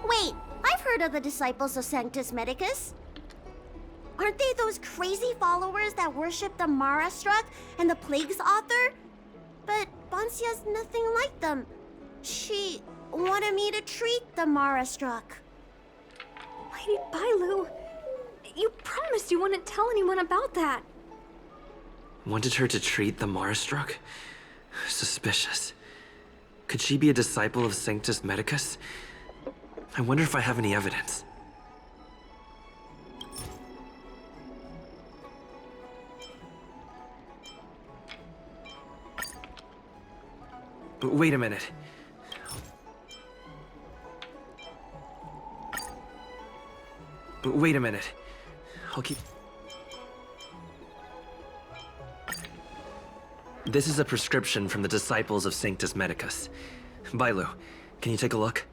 Wait, I've heard of the disciples of Sanctus Medicus. Aren't they those crazy followers that worship the Mara Struck and the Plague's author? But Bonsia's nothing like them. She wanted me to treat the Mara Struck. Lady Bailu, you promised you wouldn't tell anyone about that. Wanted her to treat the Marastruck? Suspicious. Could she be a disciple of Sanctus Medicus? I wonder if I have any evidence. Wait a minute. Wait a minute. I'll keep... This is a prescription from the disciples of Sanctus Medicus. Bailu, can you take a look?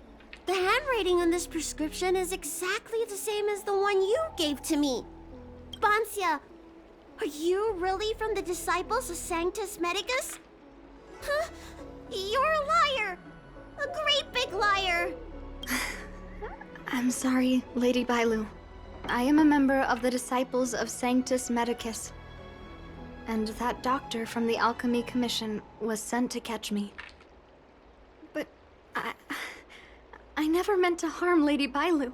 The handwriting on this prescription is exactly the same as the one you gave to me. Bonsia, are you really from the disciples of Sanctus Medicus? Huh? You're a liar! A great big liar! I'm sorry, Lady Bailu. I am a member of the disciples of Sanctus Medicus. And that doctor from the Alchemy Commission was sent to catch me. But I never meant to harm Lady Bailu.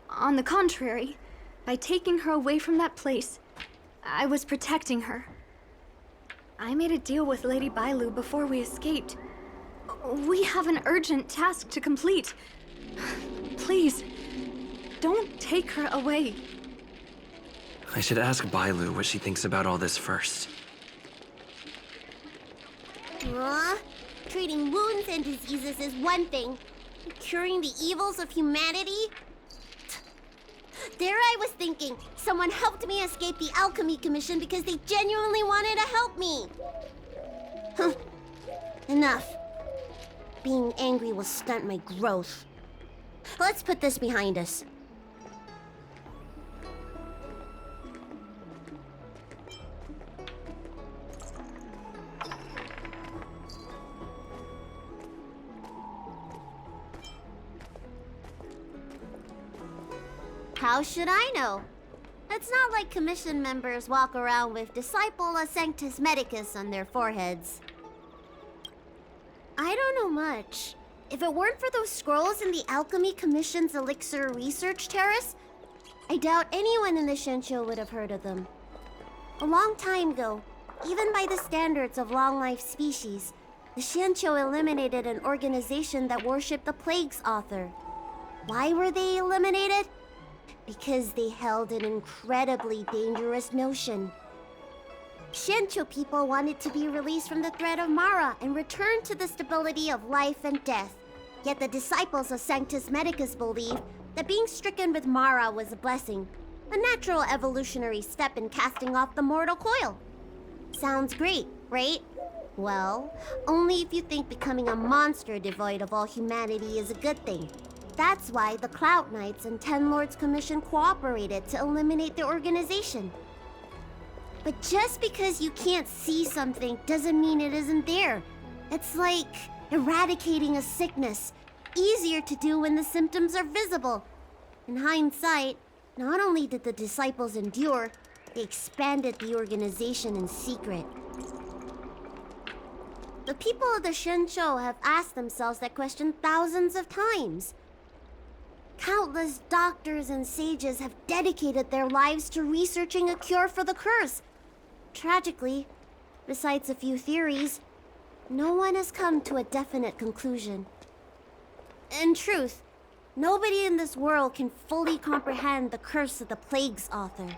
On the contrary, by taking her away from that place, I was protecting her. I made a deal with Lady Bailu before we escaped. We have an urgent task to complete. Please, don't take her away. I should ask Bailu what she thinks about all this first. Treating wounds and diseases is one thing. Curing the evils of humanity? There I was thinking, someone helped me escape the Alchemy Commission because they genuinely wanted to help me. Huh. Enough. Being angry will stunt my growth. Let's put this behind us. How should I know? It's not like commission members walk around with Disciple of Sanctus Medicus on their foreheads. I don't know much. If it weren't for those scrolls in the Alchemy Commission's Elixir Research Terrace, I doubt anyone in the Shinsho would have heard of them. A long time ago, even by the standards of long-life species, the Shinsho eliminated an organization that worshipped the Plague's author. Why were they eliminated? Because they held an incredibly dangerous notion. Shinsho people wanted to be released from the threat of Mara and return to the stability of life and death. Yet the disciples of Sanctus Medicus believed that being stricken with Mara was a blessing, a natural evolutionary step in casting off the mortal coil. Sounds great, right? Well, only if you think becoming a monster devoid of all humanity is a good thing. That's why the Cloud Knights and Ten Lords Commission cooperated to eliminate the organization. But just because you can't see something doesn't mean it isn't there. It's like eradicating a sickness. Easier to do when the symptoms are visible. In hindsight, not only did the disciples endure, they expanded the organization in secret. The people of the Shinsho have asked themselves that question thousands of times. Countless doctors and sages have dedicated their lives to researching a cure for the curse. Tragically, besides a few theories, no one has come to a definite conclusion. In truth, nobody in this world can fully comprehend the curse of the Plague's author.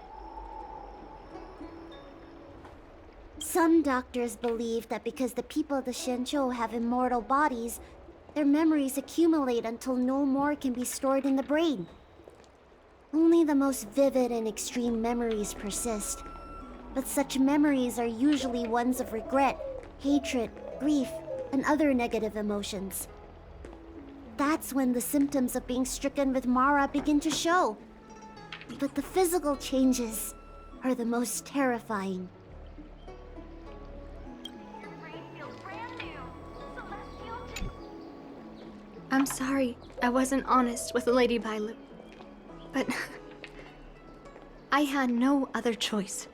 Some doctors believe that because the people of the Shinsho have immortal bodies, their memories accumulate until no more can be stored in the brain. Only the most vivid and extreme memories persist. But such memories are usually ones of regret, hatred, grief, and other negative emotions. That's when the symptoms of being stricken with Mara begin to show. But the physical changes are the most terrifying. I'm sorry I wasn't honest with Lady Bailu. But I had no other choice.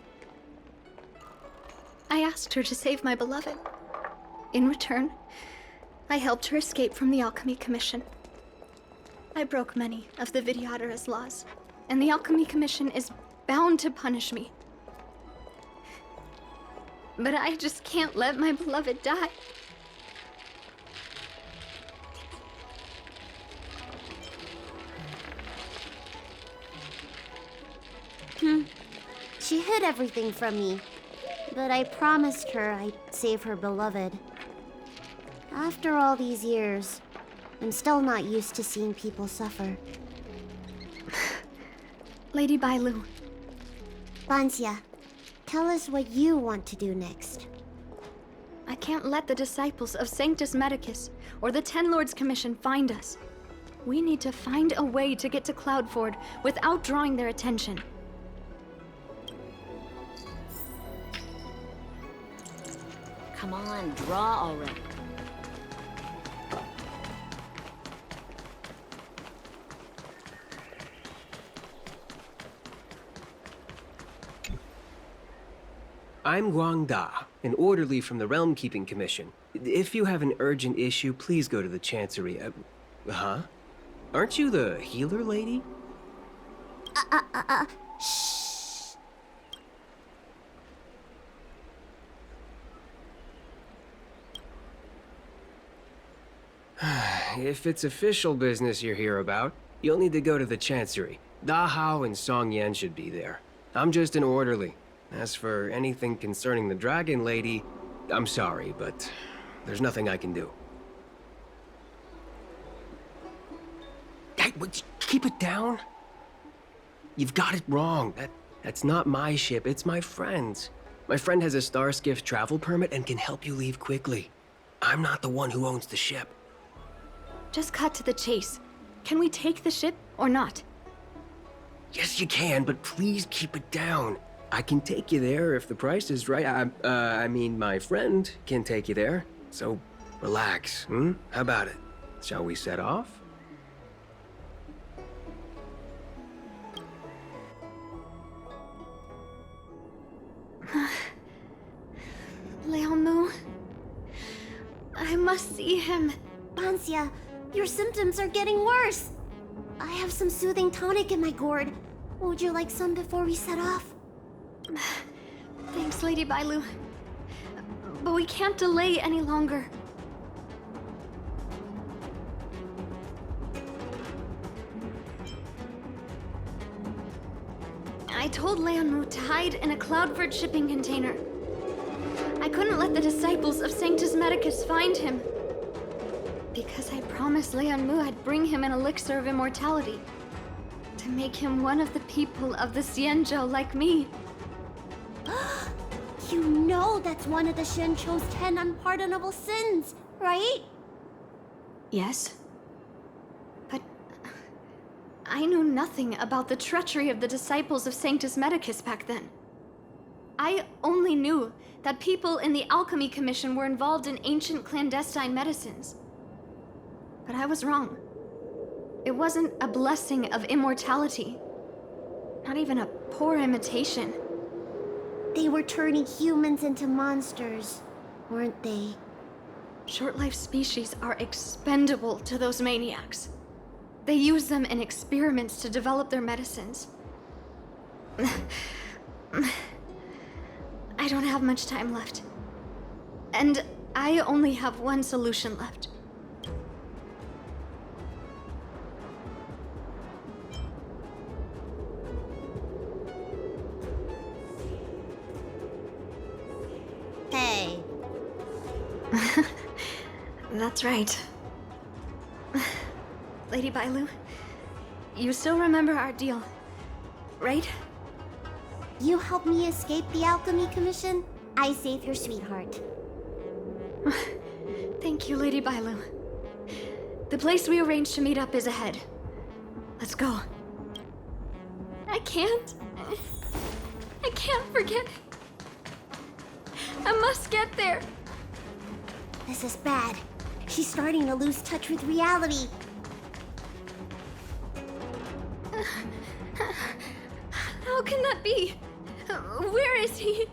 I asked her to save my beloved. In return, I helped her escape from the Alchemy Commission. I broke many of the Vidyadhara's laws, and the Alchemy Commission is bound to punish me. But I just can't let my beloved die. She hid everything from me, but I promised her I'd save her beloved. After all these years, I'm still not used to seeing people suffer. Lady Bailu, Bansia, tell us what you want to do next. I can't let the disciples of Sanctus Medicus or the Ten Lords Commission find us. We need to find a way to get to Cloudford without drawing their attention. Come on, draw already. I'm Guang Da, an orderly from the Realm Keeping Commission. If you have an urgent issue, please go to the Chancery. Huh? Aren't you the healer lady? Shh. If it's official business you're here about, you'll need to go to the Chancery. Da Hao and Song Yan should be there. I'm just an orderly. As for anything concerning the Dragon Lady, I'm sorry, but there's nothing I can do. Hey, keep it down. You've got it wrong. That's not my ship, it's my friend's. My friend has a Starskiff travel permit and can help you leave quickly. I'm not the one who owns the ship. Just cut to the chase. Can we take the ship or not? Yes, you can, but please keep it down. I can take you there if the price is right. I mean, my friend can take you there. So, relax, hmm? How about it? Shall we set off? Liaomu, I must see him. Bansia, your symptoms are getting worse. I have some soothing tonic in my gourd. Would you like some before we set off? Thanks, Lady Bailu. But we can't delay any longer. I told Lianmu to hide in a Cloudford shipping container. I couldn't let the disciples of Sanctus Medicus find him. Because I promised Lianmu I'd bring him an elixir of immortality. To make him one of the people of the Xianzhou like me. You know that's one of the Shenchou's 10 unpardonable sins, right? Yes. But I knew nothing about the treachery of the disciples of Sanctus Medicus back then. I only knew that people in the Alchemy Commission were involved in ancient clandestine medicines. But I was wrong. It wasn't a blessing of immortality. Not even a poor imitation. They were turning humans into monsters, weren't they? Short-lived species are expendable to those maniacs. They use them in experiments to develop their medicines. I don't have much time left. And I only have one solution left. Hey. That's right. Lady Bailu, you still remember our deal, right? You helped me escape the Alchemy Commission? I saved your sweetheart. Thank you, Lady Bailu. The place we arranged to meet up is ahead. Let's go. I can't forget. I must get there. This is bad. She's starting to lose touch with reality. How can that be? Where is he?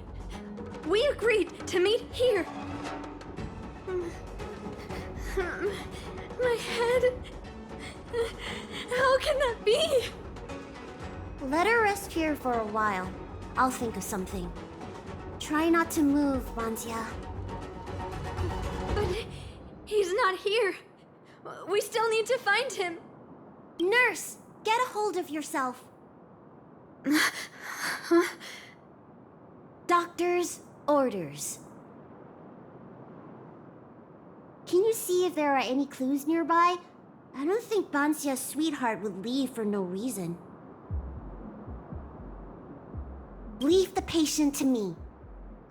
We agreed to meet here. My head. How can that be? Let her rest here for a while. I'll think of something. Try not to move, Bansia. But he's not here. We still need to find him. Nurse, get a hold of yourself. Doctor's orders. Can you see if there are any clues nearby? I don't think Bansia's sweetheart would leave for no reason. Leave the patient to me.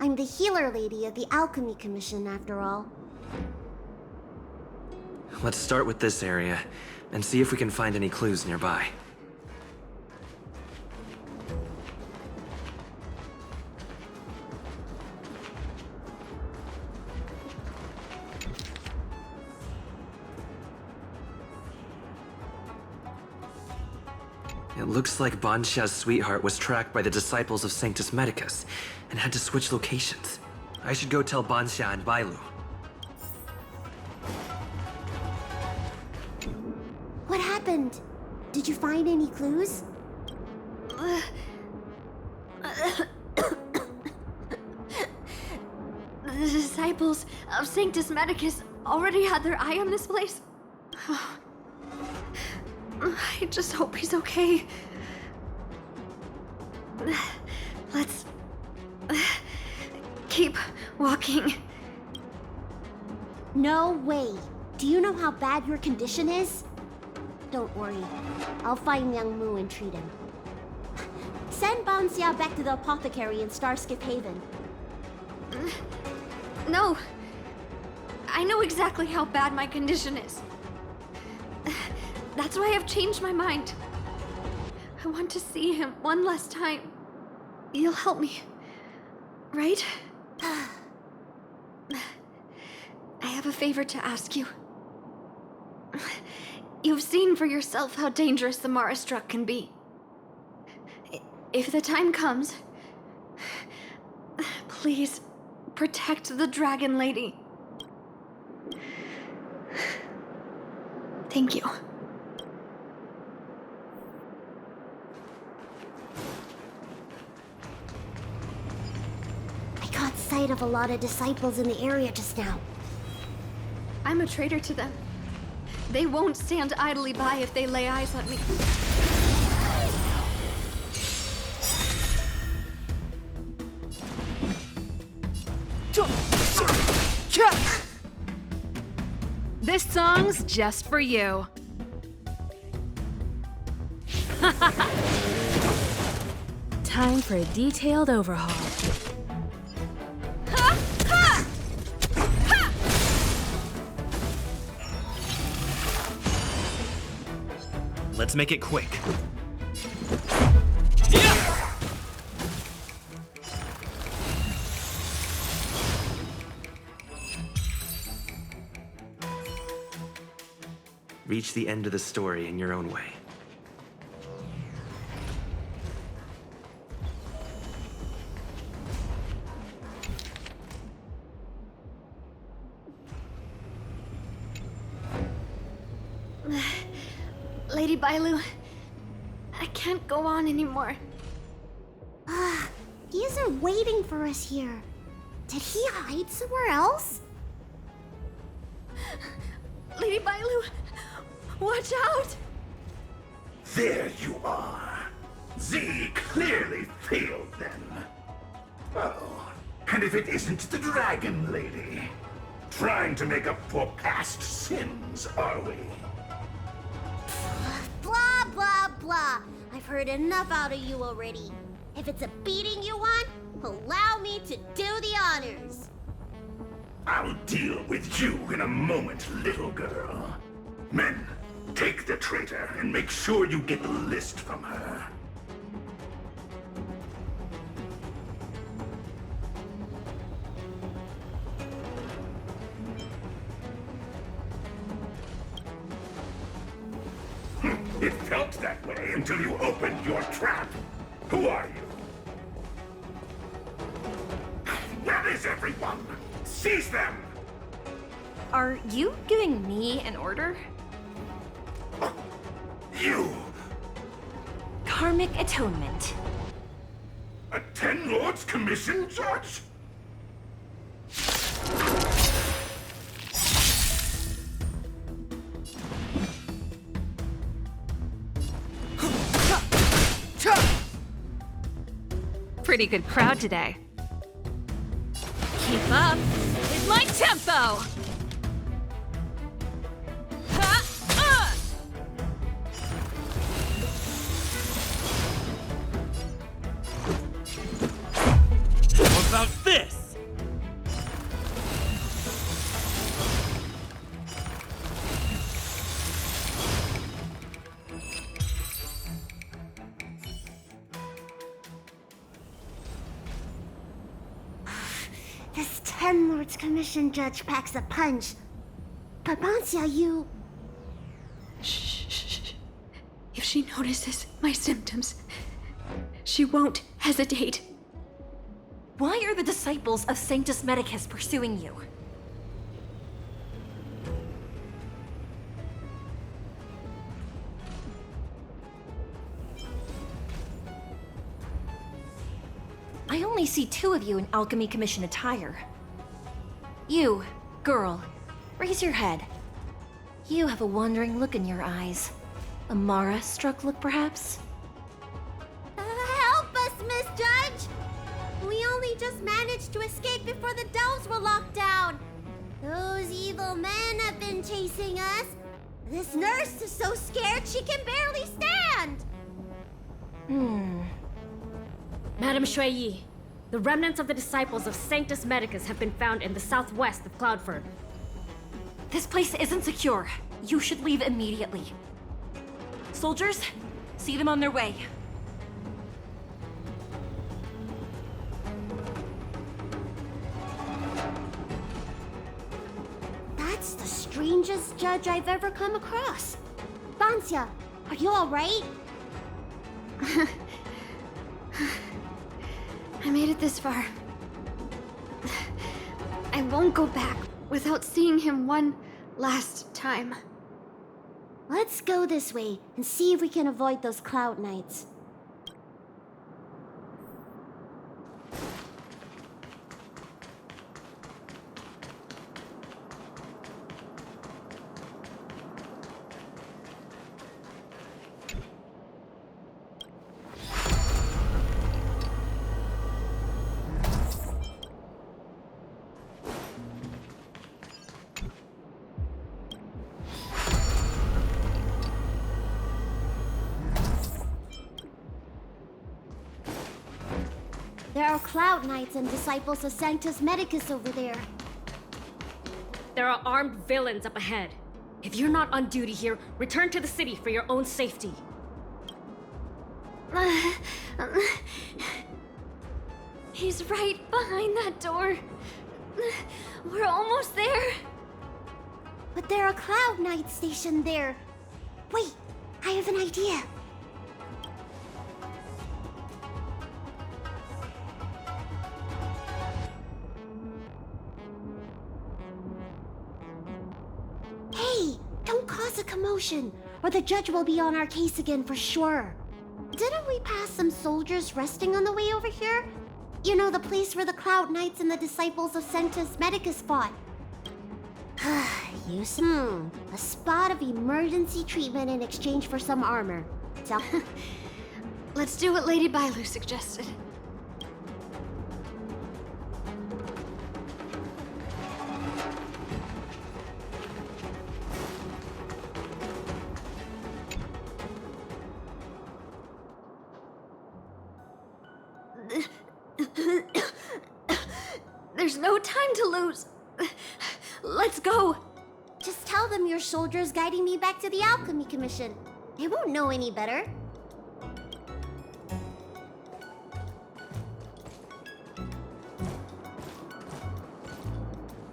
I'm the healer lady of the Alchemy Commission, after all. Let's start with this area and see if we can find any clues nearby. It looks like Banxia's sweetheart was tracked by the disciples of Sanctus Medicus and had to switch locations. I should go tell Banxia and Bailu. What happened? Did you find any clues? The disciples of Sanctus Medicus already had their eye on this place. I just hope he's okay. Let's keep walking. No way. Do you know how bad your condition is? Don't worry. I'll find young Mu and treat him. Send Banxia back to the apothecary in Starskip Haven. No. I know exactly how bad my condition is. That's why I've changed my mind. I want to see him one last time. You'll help me, right? I have a favor to ask you. You've seen for yourself how dangerous the Mara Struck can be. If the time comes, please protect the Dragon Lady. Thank you. I caught sight of a lot of disciples in the area just now. I'm a traitor to them. They won't stand idly by if they lay eyes on me. This song's just for you. Time for a detailed overhaul. Let's make it quick. Reach the end of the story in your own way. Lady Bailu, I can't go on anymore. He isn't waiting for us here. Did he hide somewhere else? Lady Bailu, watch out! There you are. Z clearly failed them. Oh, and if it isn't the Dragon Lady, trying to make up for past sins, are we? Blah, blah, blah. I've heard enough out of you already. If it's a beating you want, allow me to do the honors. I'll deal with you in a moment, little girl. Men, take the traitor and make sure you get the list from her. It felt that way until you opened your trap. Who are you? Where is everyone? Seize them! Are you giving me an order? You! Karmic atonement. A Ten Lords Commission judge? Pretty good crowd today. Keep up with my tempo! Ha! What about this? This Ten Lords Commission judge packs a punch. But Bancia, you... Shh. If she notices my symptoms, she won't hesitate. Why are the disciples of Sanctus Medicus pursuing you? I only see two of you in Alchemy Commission attire. You, girl, raise your head. You have a wandering look in your eyes. A Mara-struck look, perhaps? Help us, Miss Judge! We only just managed to escape before the delves were locked down. Those evil men have been chasing us. This nurse is so scared she can barely stand. Madame Shui, the remnants of the disciples of Sanctus Medicus have been found in the southwest of Cloudford. This place isn't secure. You should leave immediately. Soldiers, see them on their way. That's the strangest judge I've ever come across. Bancia, are you all right? I made it this far. I won't go back without seeing him one last time. Let's go this way and see if we can avoid those cloud knights. There are Cloud Knights and disciples of Sanctus Medicus over there. There are armed villains up ahead. If you're not on duty here, return to the city for your own safety. He's right behind that door. We're almost there. But there are Cloud Knights stationed there. Wait, I have an idea. Hey, don't cause a commotion, or the judge will be on our case again for sure. Didn't we pass some soldiers resting on the way over here? You know, the place where the Cloud Knights and the disciples of Sanctus Medicus fought. A spot of emergency treatment in exchange for some armor. So, Let's do what Lady Bailu suggested. There's no time to lose. Let's go. just tell them your soldiers guiding me back to the Alchemy Commission. They won't know any better.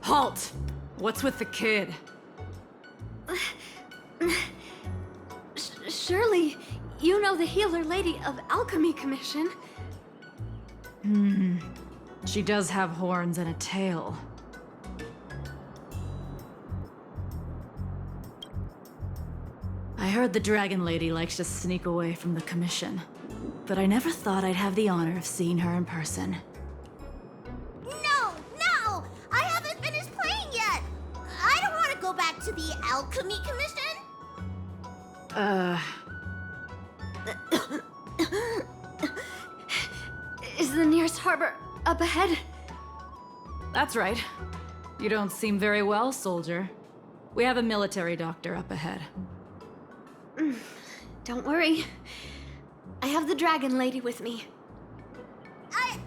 Halt! What's with the kid? Surely, you know the healer lady of Alchemy Commission. She does have horns and a tail. I heard the Dragon Lady likes to sneak away from the Commission, but I never thought I'd have the honor of seeing her in person. No! No! I haven't finished playing yet! I don't want to go back to the Alchemy Commission! Is the nearest harbor up ahead? That's right. You don't seem very well, soldier. We have a military doctor up ahead. Don't worry. I have the Dragon Lady with me. I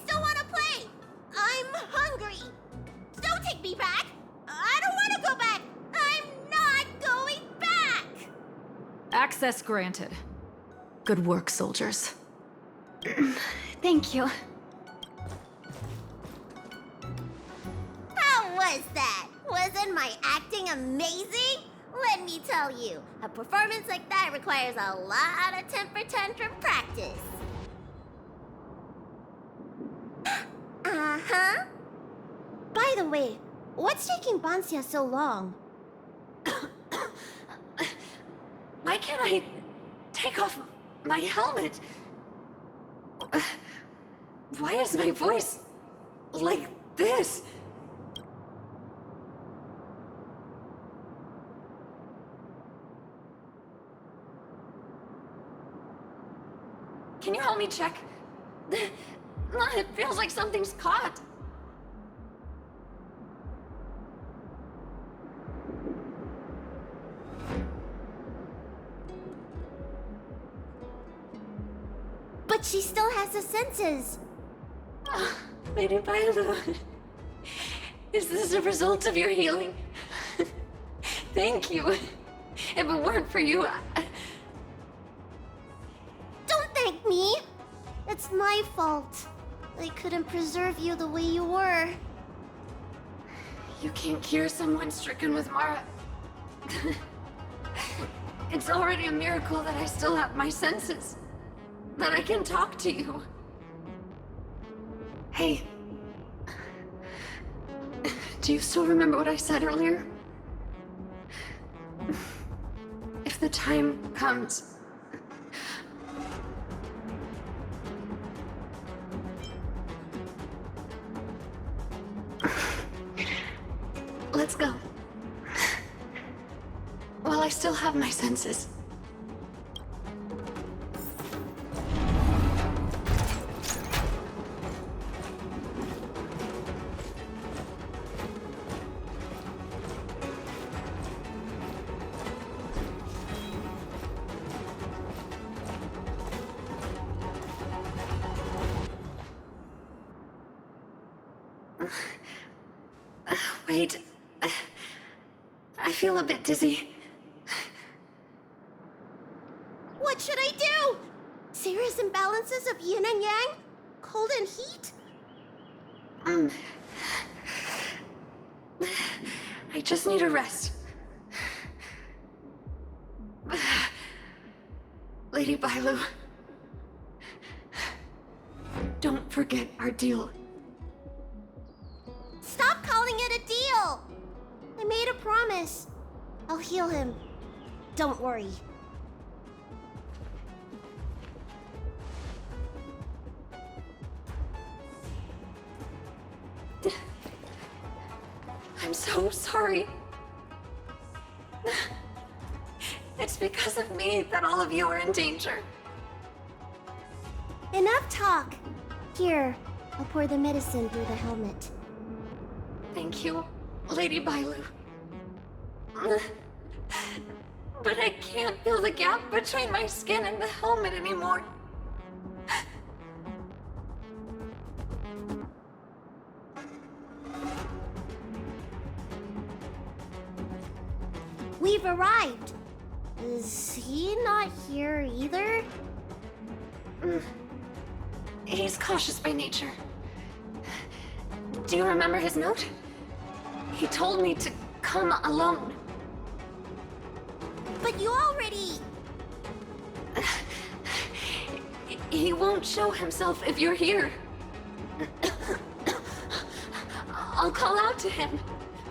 still want to play! I'm hungry! Don't take me back! I don't want to go back! I'm not going back! Access granted. Good work, soldiers. Thank you. How was that? Wasn't my acting amazing? Let me tell you, a performance like that requires a lot of temper tantrum practice. Uh-huh. By the way, what's taking Bansia so long? Why can't I take off my helmet? Why is my voice like this? Can you help me check? It feels like something's caught. But she still has the senses. Lady Bailu, is this a result of your healing? Thank you. If it weren't for you, Don't thank me. It's my fault. I couldn't preserve you the way you were. You can't cure someone stricken with Mara. It's already a miracle that I still have my senses. That I can talk to you. Hey. Do you still remember what I said earlier? If the time comes... Let's go. While I still have my senses. Wait. I feel a bit dizzy. What should I do? Serious imbalances of yin and yang? Cold and heat? I just need a rest. Lady Bailu. Don't forget our deal. Stop calling it a deal! I made a promise. I'll heal him. Don't worry. I'm so sorry. It's because of me that all of you are in danger. Enough talk. Here, I'll pour the medicine through the helmet. Thank you, Lady Bailu. But I can't feel the gap between my skin and the helmet anymore. We've arrived. Is he not here either? He's cautious by nature. Do you remember his note? He told me to come alone. But you already... He won't show himself if you're here. I'll call out to him.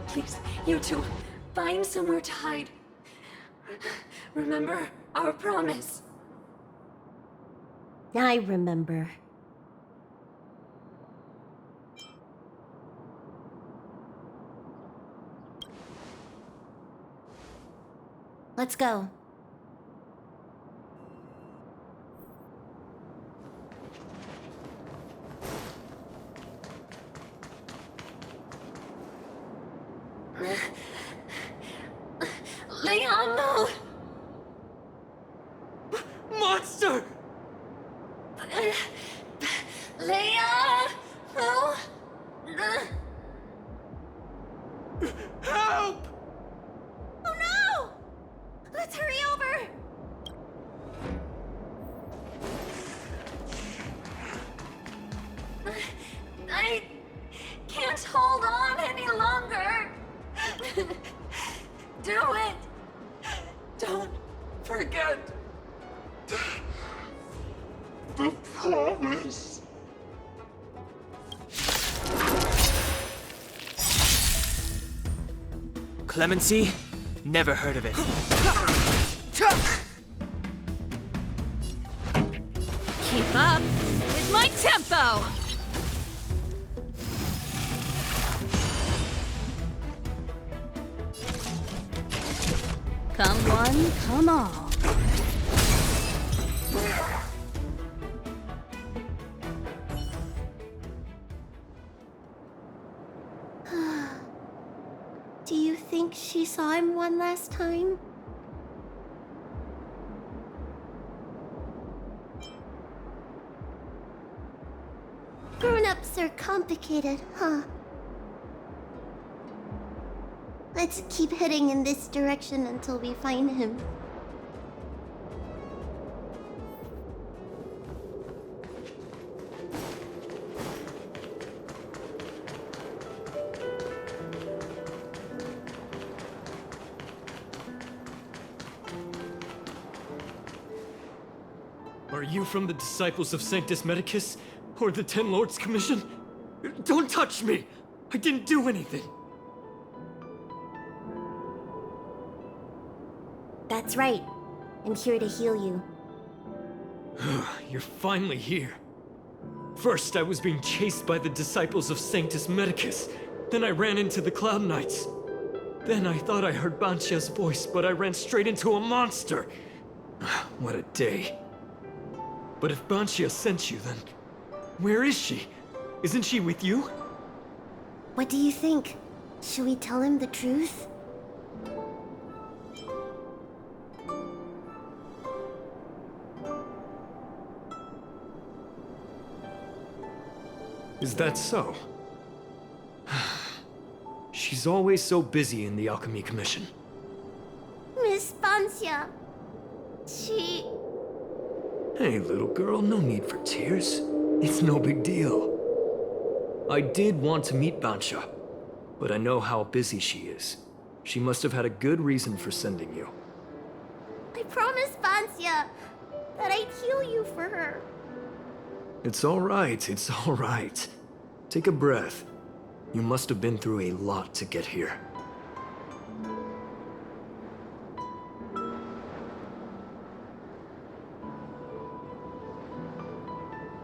Please, you two, find somewhere to hide. Remember our promise. I remember. Let's go. Leon, no! Monster! Leon! No! Help! Oh no! Let's hurry over! I can't hold on any longer. Do it! Don't forget The promise. Clemency? Never heard of it. Keep up with my tempo! Come one, come all. Do you think she saw him one last time? Grown-ups are complicated, huh? Let's keep heading in this direction until we find him. Are you from the Disciples of Sanctus Medicus? Or the Ten Lords Commission? Don't touch me! I didn't do anything! That's right. I'm here to heal you. You're finally here. First, I was being chased by the Disciples of Sanctus Medicus. Then I ran into the Cloud Knights. Then I thought I heard Banchia's voice, but I ran straight into a monster. What a day. But if Banchia sent you, then where is she? Isn't she with you? What do you think? Should we tell him the truth? Is that so? She's always so busy in the Alchemy Commission. Miss Bancia. She... Hey, little girl, no need for tears. It's no big deal. I did want to meet Bancha, but I know how busy she is. She must have had a good reason for sending you. I promised Bancia that I'd heal you for her. It's all right. Take a breath. You must have been through a lot to get here.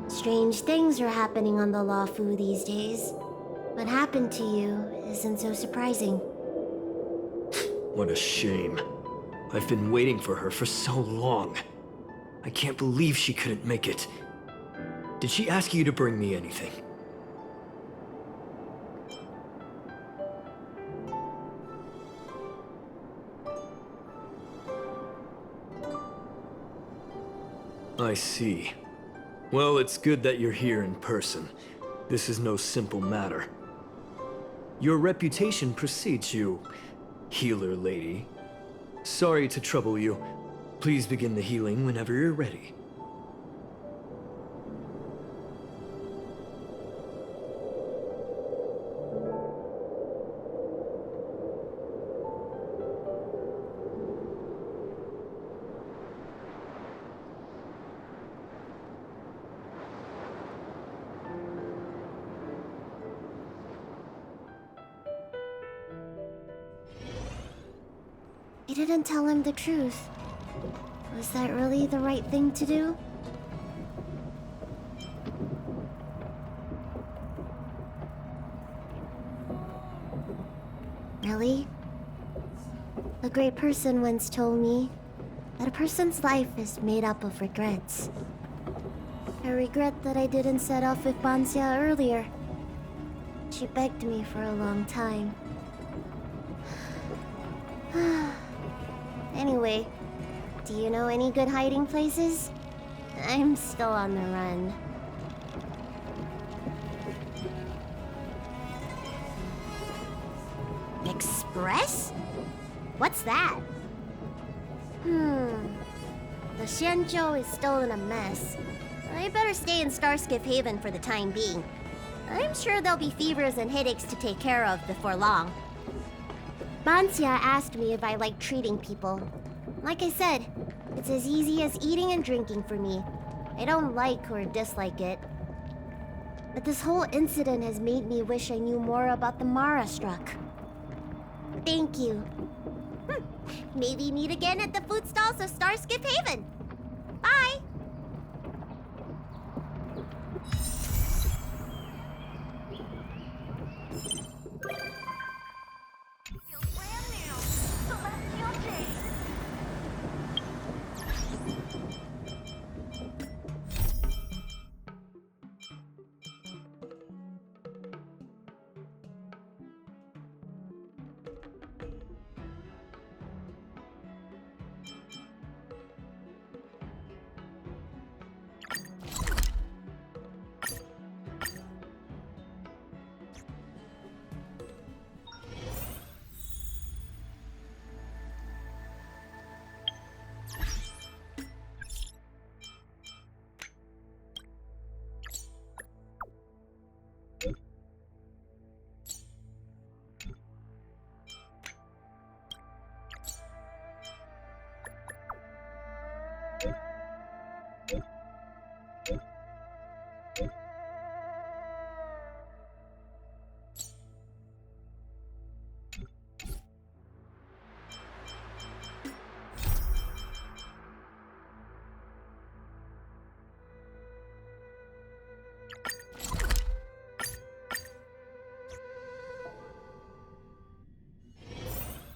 Strange things are happening on the Lawfu these days. What happened to you isn't so surprising. What a shame. I've been waiting for her for so long. I can't believe she couldn't make it. Did she ask you to bring me anything? I see. Well, it's good that you're here in person. This is no simple matter. Your reputation precedes you, healer lady. Sorry to trouble you. Please begin the healing whenever you're ready. didn't tell him the truth. Was that really the right thing to do? Really? A great person once told me that a person's life is made up of regrets. I regret that I didn't set off with Bansia earlier. She begged me for a long time. Anyway, do you know any good hiding places? I'm still on the run. Express? What's that? The Xianzhou is still in a mess. I better stay in Starskiff Haven for the time being. I'm sure there'll be fevers and headaches to take care of before long. Bansia asked me if I like treating people. Like I said, it's as easy as eating and drinking for me. I don't like or dislike it. But this whole incident has made me wish I knew more about the Mara struck. Thank you. Maybe meet again at the food stalls of Starskiff Haven. Bye!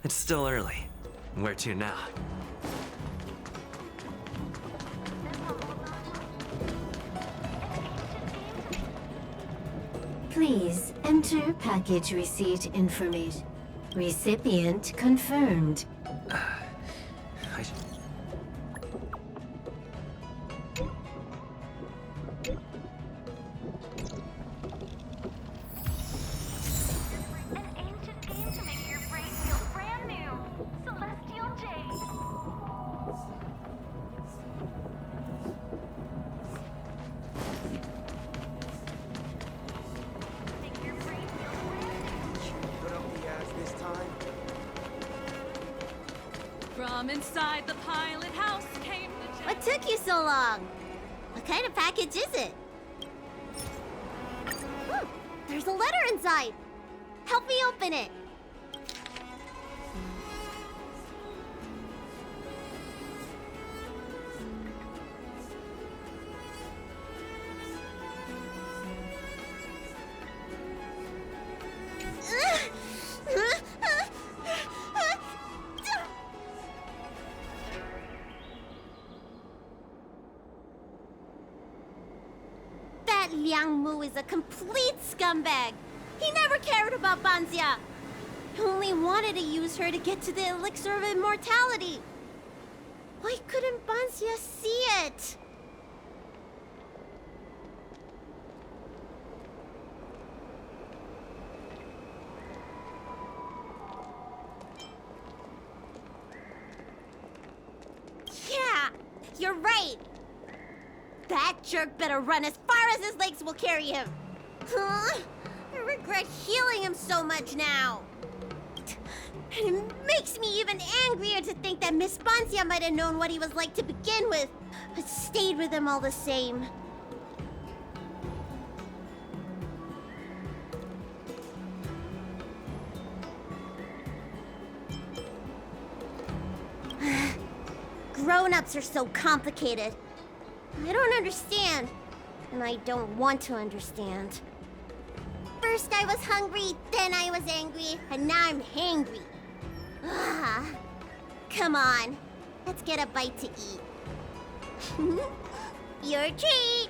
It's still early. Where to now? Please enter package receipt information. Recipient confirmed. I sh- An ancient game to make your brain feel brand new. Celestial Jade. Make your brain feel brand new. Put up the ass this time. From inside the pilot house came the What took you so long? What kind of package is it? There's a letter inside. Help me open it. That Liang Mu is a complete scumbag. He never cared about Banzia. He only wanted to use her to get to the elixir of immortality. Why couldn't Banzia see it? Yeah, you're right. That jerk better run as far as his legs will carry him. Huh? I regret healing him so much now. And it makes me even angrier to think that Miss Bansia might have known what he was like to begin with, but stayed with him all the same. Grown-ups are so complicated. I don't understand. And I don't want to understand. First I was hungry, then I was angry, and now I'm hangry. Ah, come on, let's get a bite to eat. Your treat!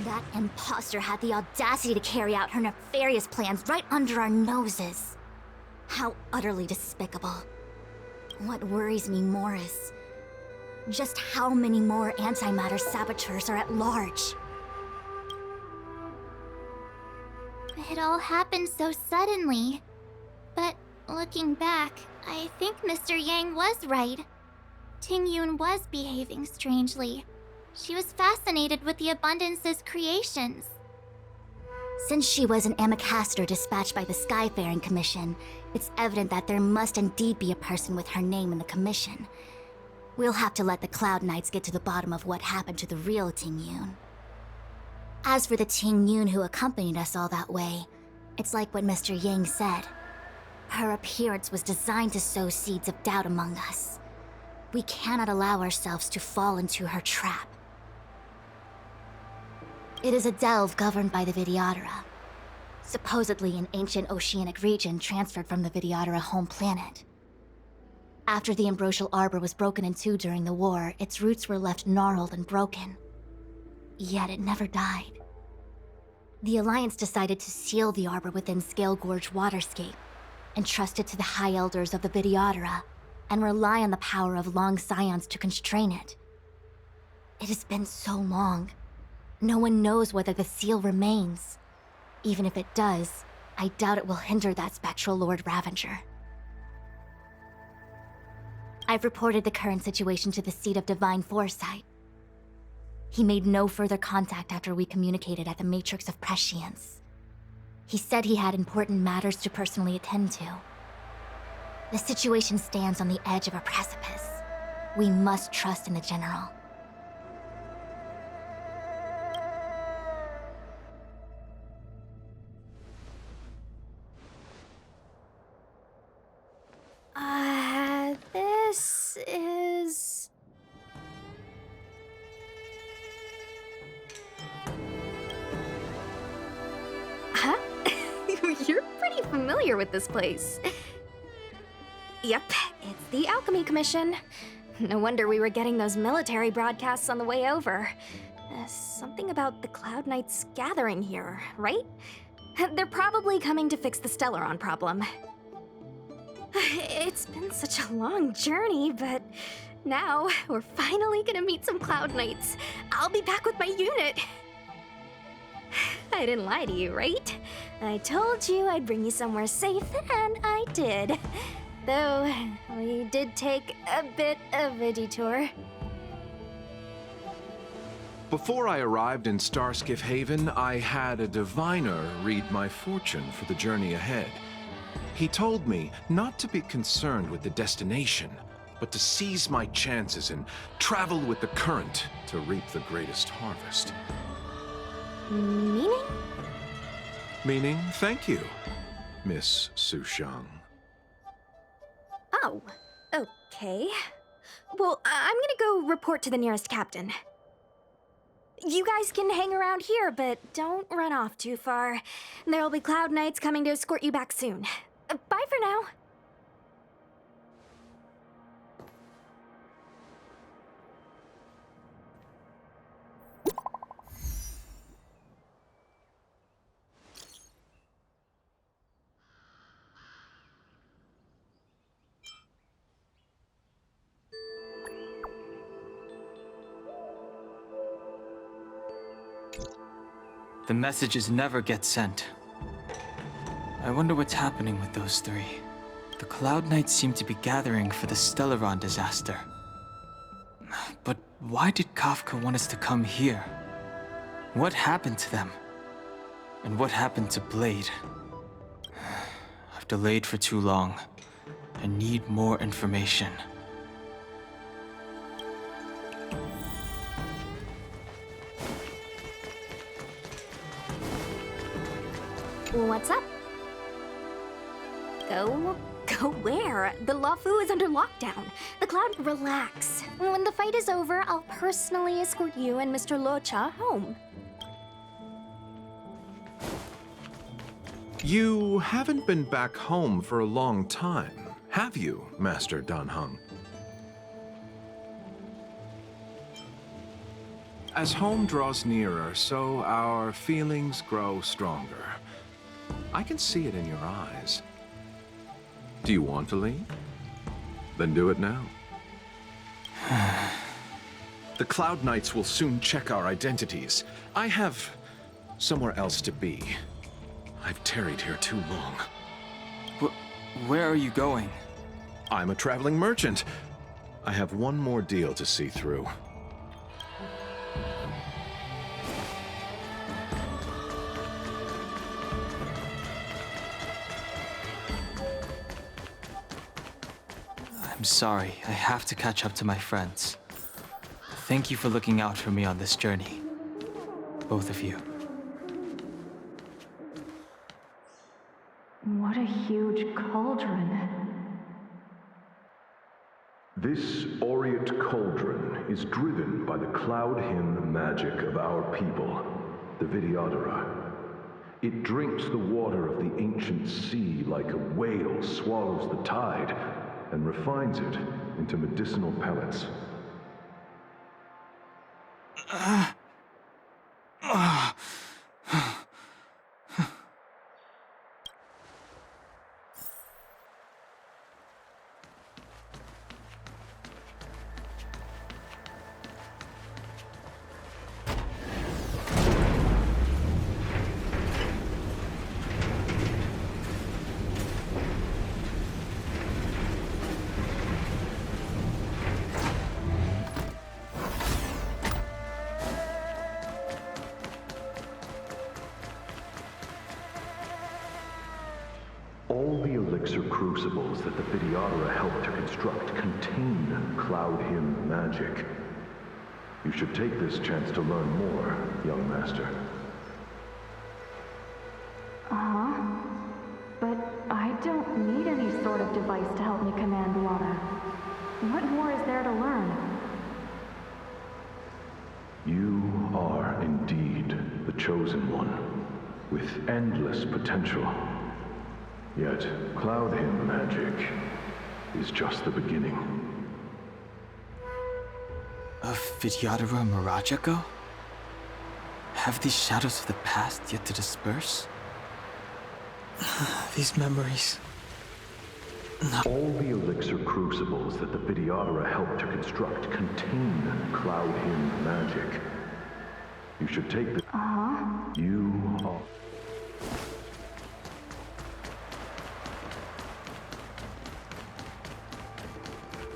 That imposter had the audacity to carry out her nefarious plans right under our noses. How utterly despicable. What worries me more is just how many more antimatter saboteurs are at large. It all happened so suddenly. But looking back, I think Mr. Yang was right. Ting Yun was behaving strangely. She was fascinated with the Abundance's creations. Since she was an Amicastor dispatched by the Skyfaring Commission, it's evident that there must indeed be a person with her name in the Commission. We'll have to let the Cloud Knights get to the bottom of what happened to the real Ting Yun. As for the Ting Yun who accompanied us all that way, it's like what Mr. Yang said. Her appearance was designed to sow seeds of doubt among us. We cannot allow ourselves to fall into her trap. It is a delve governed by the Vidyadhara, supposedly an ancient oceanic region transferred from the Vidyadhara home planet. After the Ambrosial Arbor was broken in two during the war, its roots were left gnarled and broken. Yet it never died. The Alliance decided to seal the arbor within Scale Gorge Waterscape, entrust it to the High Elders of the Vidyadhara, and rely on the power of Long Scions to constrain it. It has been so long. No one knows whether the seal remains. Even if it does, I doubt it will hinder that spectral Lord Ravager. I've reported the current situation to the Seat of Divine Foresight. He made no further contact after we communicated at the Matrix of Prescience. He said he had important matters to personally attend to. The situation stands on the edge of a precipice. We must trust in the General. This is... Huh? You're pretty familiar with this place. Yep, it's the Alchemy Commission. No wonder we were getting those military broadcasts on the way over. Something about the Cloud Knights gathering here, right? They're probably coming to fix the Stellaron problem. It's been such a long journey, but now we're finally gonna meet some Cloud Knights. I'll be back with my unit. I didn't lie to you, right? I told you I'd bring you somewhere safe, and I did. Though, we did take a bit of a detour. Before I arrived in Starskiff Haven, I had a diviner read my fortune for the journey ahead. He told me not to be concerned with the destination, but to seize my chances and travel with the current to reap the greatest harvest. Meaning? Meaning, thank you, Miss Sushang. Oh, okay. Well, I'm gonna go report to the nearest captain. You guys can hang around here, but don't run off too far. There'll be Cloud Knights coming to escort you back soon. Bye for now. The messages never get sent. I wonder what's happening with those three. The Cloud Knights seem to be gathering for the Stellaron disaster. But why did Kafka want us to come here? What happened to them? And what happened to Blade? I've delayed for too long. I need more information. What's up? Go where? The Lafu is under lockdown. The Cloud, relax. When the fight is over, I'll personally escort you and Mr. Locha home. You haven't been back home for a long time, have you, Master Danheng? As home draws nearer, so our feelings grow stronger. I can see it in your eyes. Do you want to leave? Then do it now. The Cloud Knights will soon check our identities. I have somewhere else to be. I've tarried here too long. Where are you going? I'm a traveling merchant. I have one more deal to see through. I'm sorry, I have to catch up to my friends. Thank you for looking out for me on this journey. Both of you. What a huge cauldron. This aureate cauldron is driven by the cloud hymn magic of our people, the Vidyadhara. It drinks the water of the ancient sea like a whale swallows the tide, and refines it into medicinal pellets. All the elixir crucibles that the Vidyadhara helped to construct contain cloud hymn magic. You should take this chance to learn more, young master. Uh-huh. But I don't need any sort of device to help me command water. What more is there to learn? You are indeed the chosen one, with endless potential. Yet, cloud hymn magic is just the beginning. Of Vidyadhara Mirajako? Have these shadows of the past yet to disperse? These memories... All the elixir crucibles that the Vidyadhara helped to construct contain cloud hymn magic. You should take the... You are...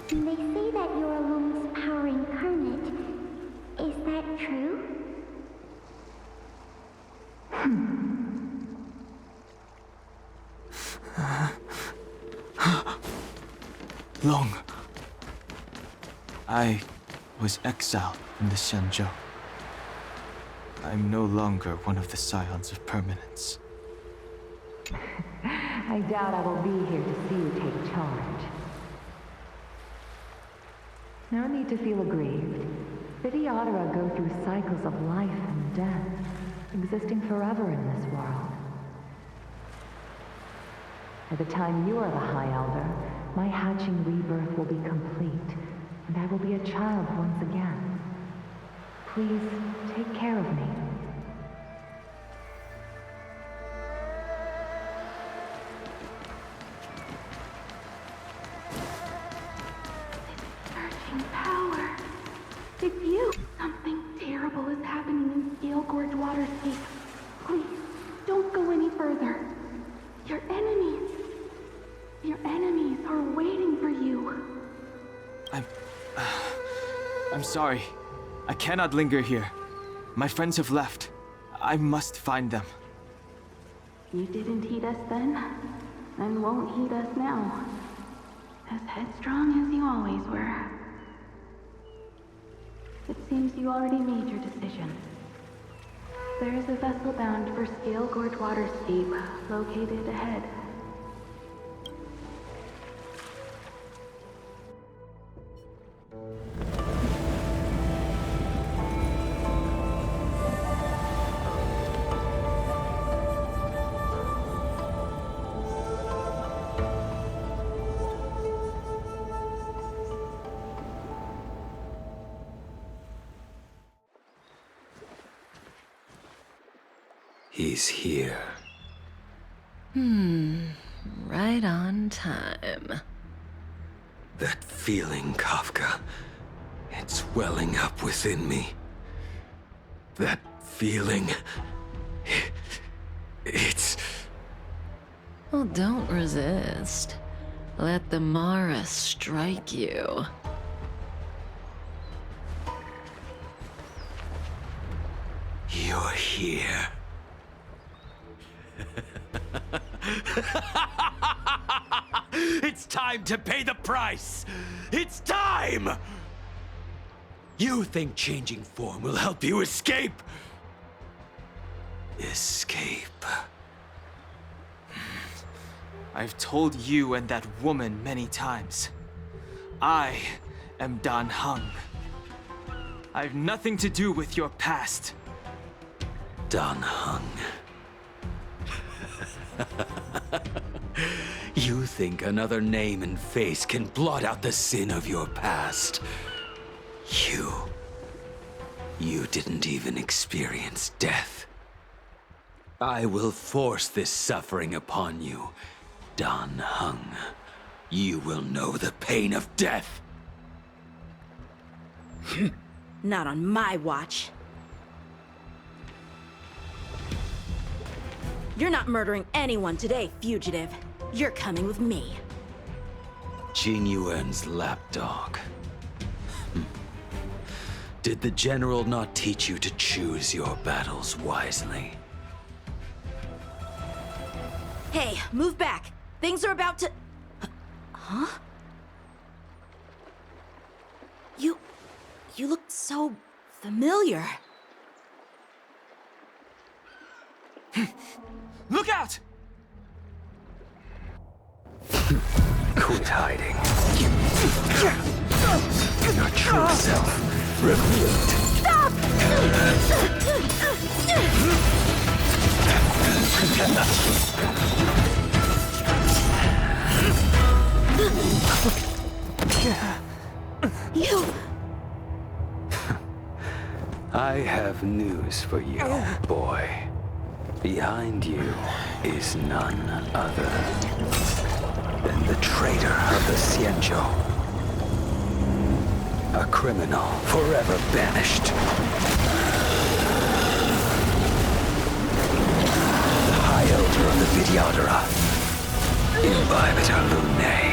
They say that you're Loom's power incarnate. Is that true? Long. I was exiled from the Shenzhou. I'm no longer one of the Scions of Permanence. I doubt I will be here to see you take charge. No need to feel aggrieved. Vidyadhara go through cycles of life and death, existing forever in this world. By the time you are the High Elder, my hatching rebirth will be complete, and I will be a child once again. Please, take care of me. Searching power. It's you! Something terrible is happening in Steel Gorge Waterscape. Please, don't go any further. Your enemies are waiting for you. I'm sorry. I cannot linger here. My friends have left. I must find them. You didn't heed us then, and won't heed us now. As headstrong as you always were. It seems you already made your decision. There is a vessel bound for Scale Gorge Waterscape, located ahead. He's here. Right on time. That feeling, Kafka. It's welling up within me. That feeling... It's... Well, don't resist. Let the Mara strike you. You're here. It's time to pay the price! It's time! You think changing form will help you escape? Escape. I've told you and that woman many times. I am Dan Heng. I've nothing to do with your past. Dan Heng. You think another name and face can blot out the sin of your past? You didn't even experience death. I will force this suffering upon you, Dan Heng. You will know the pain of death. Not on my watch. You're not murdering anyone today, fugitive. You're coming with me. Jing Yuan's lapdog. Did the general not teach you to choose your battles wisely? Hey, move back. Things are about to... Huh? You look so familiar. Look out! Quit hiding. Your true self revealed. Stop! You... I have news for you, boy. Behind you is none other than the traitor of the Xianzhou. A criminal forever banished. The High Elder of the Vidyadhara. Imbibitor Lunae.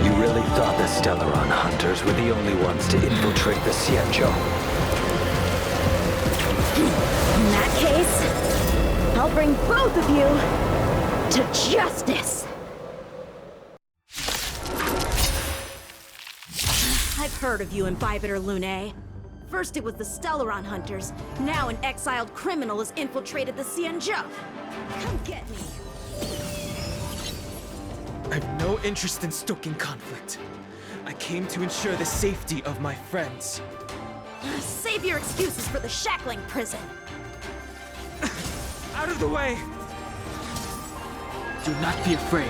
You really thought the Stellaron hunters were the only ones to infiltrate the Xianzhou? In that case, I'll bring both of you to justice! I've heard of you, Imbibitor Lunae. First it was the Stellaron hunters, now an exiled criminal has infiltrated the Xianzhou. Come get me! I have no interest in stoking conflict. I came to ensure the safety of my friends. Save your excuses for the shackling prison. Out of the way! Do not be afraid.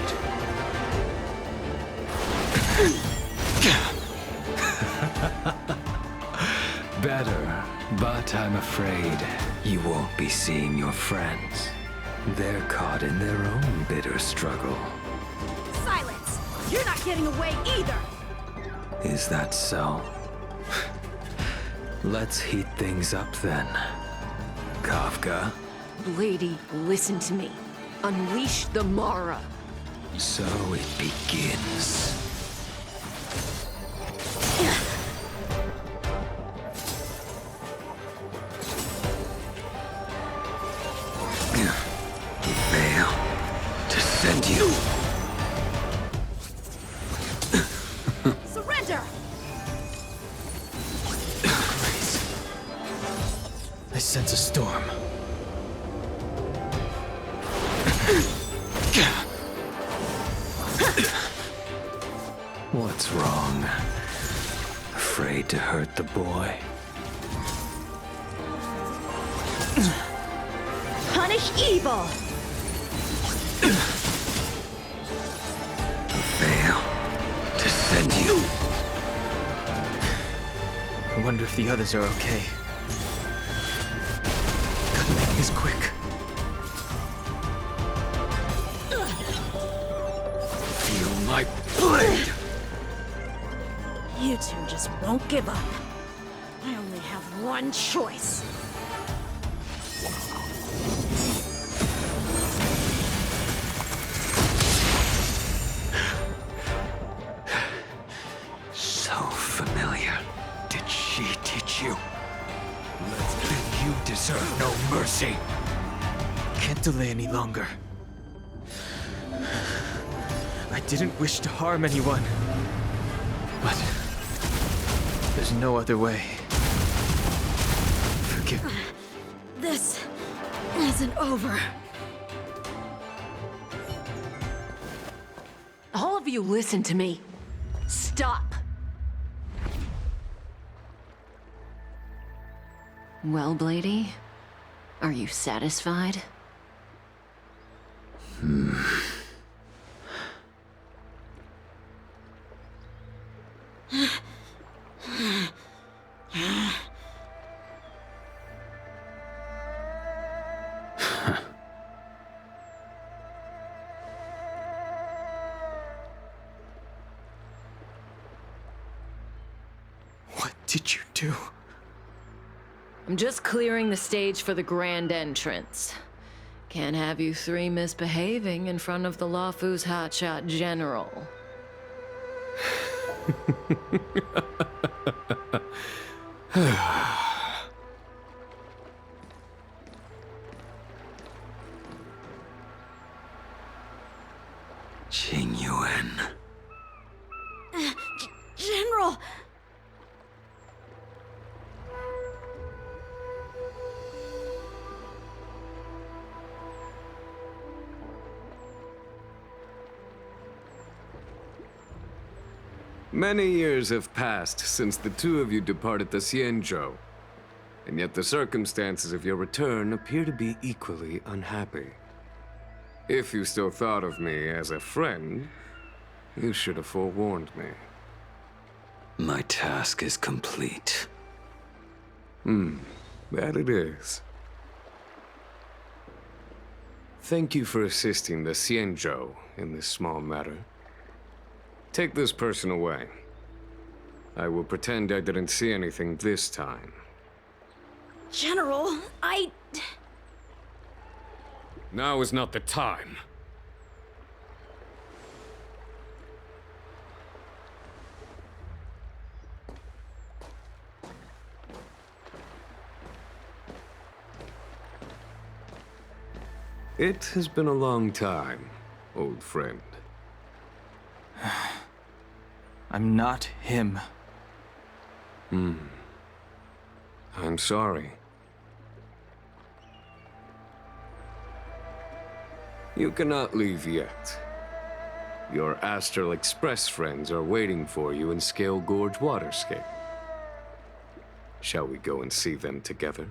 Better, but I'm afraid you won't be seeing your friends. They're caught in their own bitter struggle. You're not getting away either! Is that so? Let's heat things up then. Kafka. Lady, listen to me. Unleash the Mara. So it begins. Veil to send you. Surrender! I sense a storm. What's wrong? Afraid to hurt the boy? Punish evil! Veil to send you. I wonder if the others are okay. Gotta make this quick. Feel my blade! You two just won't give up. I only have one choice. So familiar. Did she teach you? Then you deserve no mercy. Can't delay any longer. I didn't wish to harm anyone. But there's no other way. Forgive me. This isn't over. All of you listen to me. Stop. Well, Blady, are you satisfied? What did you do? I'm just clearing the stage for the grand entrance. Can't have you three misbehaving in front of the Lafu's hotshot general. Qingyuan. General! Many years have passed since the two of you departed the Xianzhou, and yet the circumstances of your return appear to be equally unhappy. If you still thought of me as a friend, you should have forewarned me. My task is complete. That it is. Thank you for assisting the Xianzhou in this small matter. Take this person away. I will pretend I didn't see anything this time. General, Now is not the time. It has been a long time, old friend. I'm not him. I'm sorry. You cannot leave yet. Your Astral Express friends are waiting for you in Scale Gorge Waterscape. Shall we go and see them together?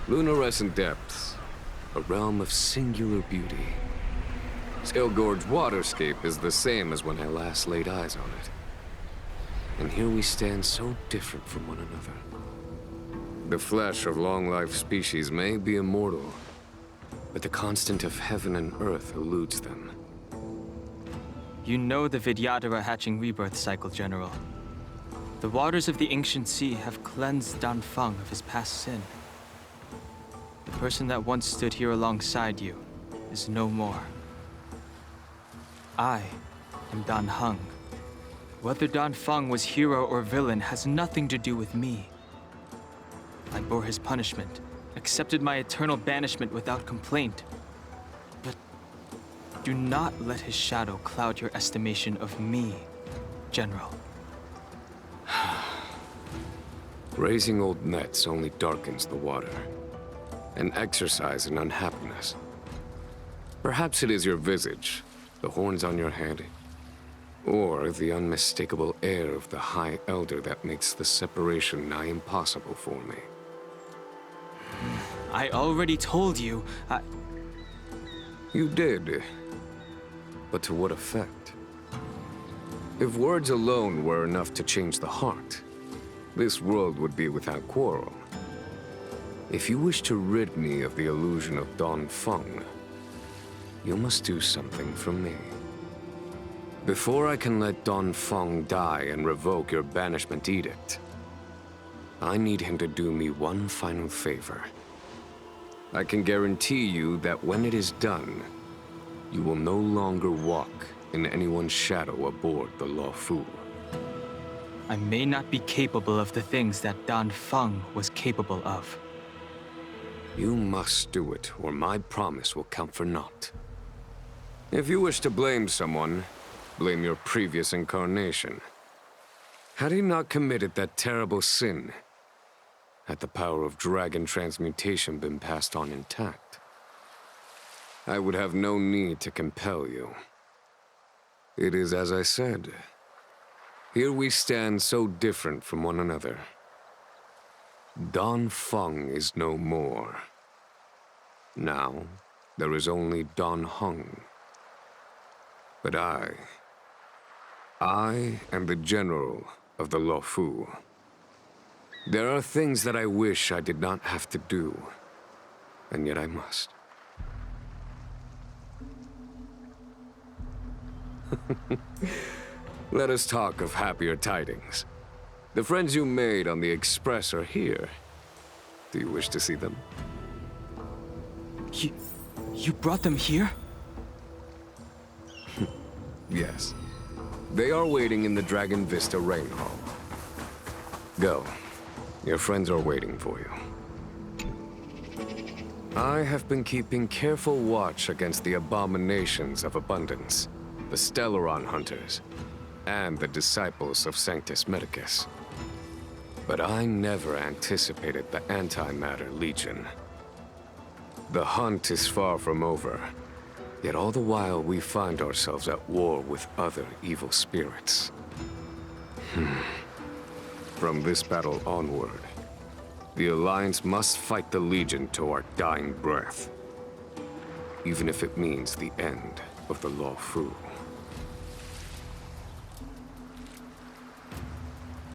Lunarescent Depths, a realm of singular beauty. Scale Gorge Waterscape is the same as when I last laid eyes on it. And here we stand so different from one another. The flesh of long-life species may be immortal, but the constant of heaven and earth eludes them. You know the Vidyadhara hatching rebirth cycle, General. The waters of the ancient sea have cleansed Dan Feng of his past sin. The person that once stood here alongside you is no more. I am Dan Heng. Whether Dan Feng was hero or villain has nothing to do with me. I bore his punishment, accepted my eternal banishment without complaint. But do not let his shadow cloud your estimation of me, General. Raising old nets only darkens the water, an exercise in unhappiness. Perhaps it is your visage, the horns on your head, or the unmistakable air of the High Elder that makes the separation nigh impossible for me. I already told you, You did. But to what effect? If words alone were enough to change the heart, this world would be without quarrel. If you wish to rid me of the illusion of Dan Feng, you must do something for me. Before I can let Dan Feng die and revoke your banishment edict, I need him to do me one final favor. I can guarantee you that when it is done, you will no longer walk in anyone's shadow aboard the Luofu. I may not be capable of the things that Dan Feng was capable of. You must do it, or my promise will count for naught. If you wish to blame someone, blame your previous incarnation. Had he not committed that terrible sin, had the power of dragon transmutation been passed on intact, I would have no need to compel you. It is as I said. Here we stand so different from one another. Dan Feng is no more. Now, there is only Dan Heng. But I am the general of the Luofu. There are things that I wish I did not have to do, and yet I must. Let us talk of happier tidings. The friends you made on the Express are here. Do you wish to see them? You brought them here? Yes. They are waiting in the Dragon Vista Rain Hall. Go. Your friends are waiting for you. I have been keeping careful watch against the abominations of abundance, the Stellaron hunters, and the disciples of Sanctus Medicus. But I never anticipated the Antimatter Legion. The hunt is far from over, yet all the while we find ourselves at war with other evil spirits. From this battle onward, the Alliance must fight the Legion to our dying breath, even if it means the end of the Luofu.